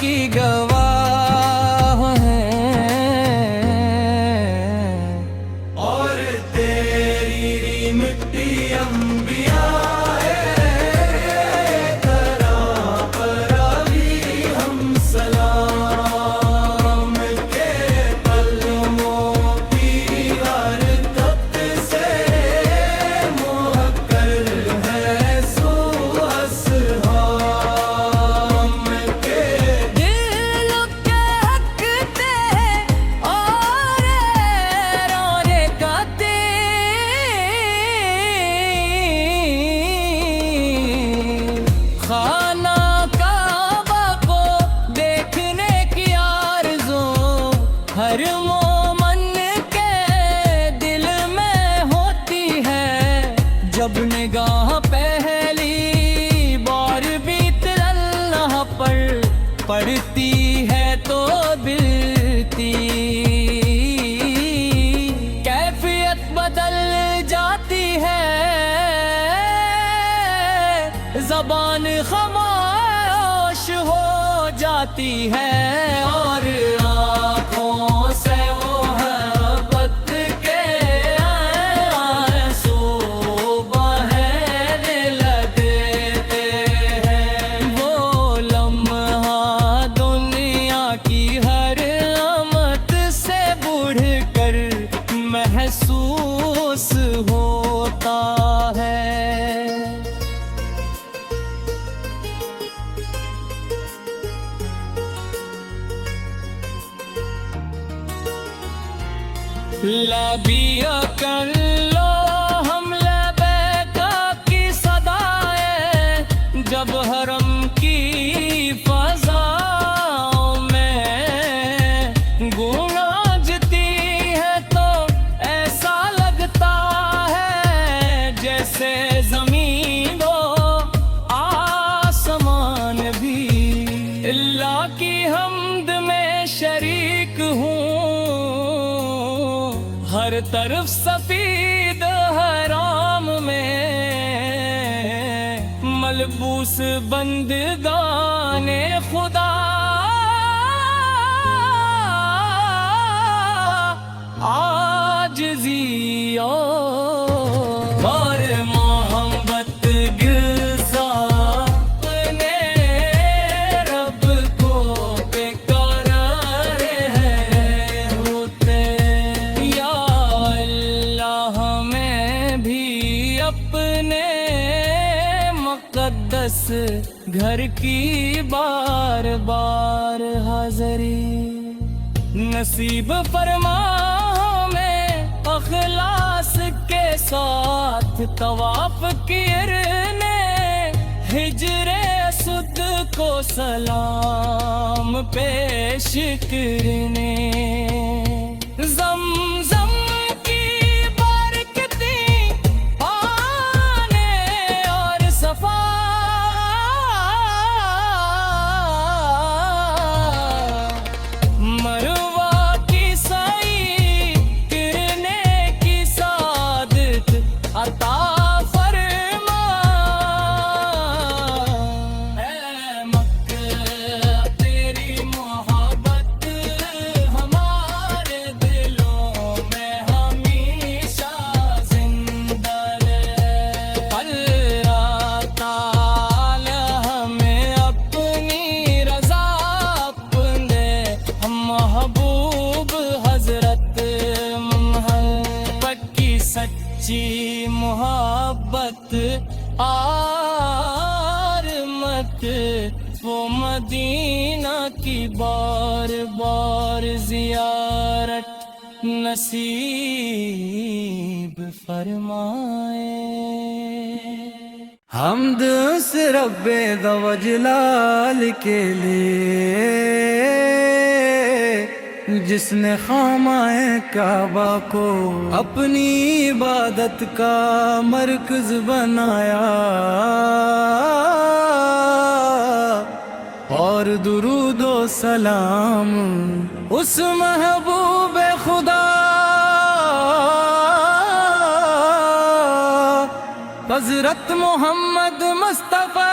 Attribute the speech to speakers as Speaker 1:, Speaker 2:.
Speaker 1: की गवाह हैं, और तेरी मिट्टी अंबिया हर मोमन के दिल में होती है, जब निगाह पहली बार बीत अल्लाह पर पड़ती है तो बिलती कैफियत बदल जाती है, ज़बान खामोश हो जाती है, और महसूस होता है। लबिया कर लो हम लबैका की सदाएं, जब हरम की फ़ज़ाओं में गूंजती है तो ऐसा लगता है जैसे ज़मीन व आसमान भी अल्लाह की हम्द में शरीक हूँ, हर तरफ सफीद हराम में मलबूस बंदगाने खुदा आजिज़ी और मोहब्बत गिरज़ा अपने रब को बेकरार है होते, या अल्लाह में भी अपने मुक़द्दस घर की बार बार हाज़री नसीब फरमा में अखलास के साथ तवाफ करने, हिजरे असुद को सलाम पेश करने, ज़मज़म की बरकती पाने और सफा अता फरमा है मक्का, तेरी मोहब्बत हमारे दिलों में हमेशा जिंदा रहे। अल्लाह ताला हमें अपनी रज़ा अपने महबूब हज़रत मोहम्मद की सच्ची मोहब्बत आर मत वो मदीना की बार बार ज़ियारत नसीब फरमाए। हमद उस रब्बे दवजलाल के लिए जिसने खामाए काबा को अपनी इबादत का मरकज बनाया, और दुरूदो सलाम उस महबूब खुदा हज़रत मोहम्मद मुस्तफ़ा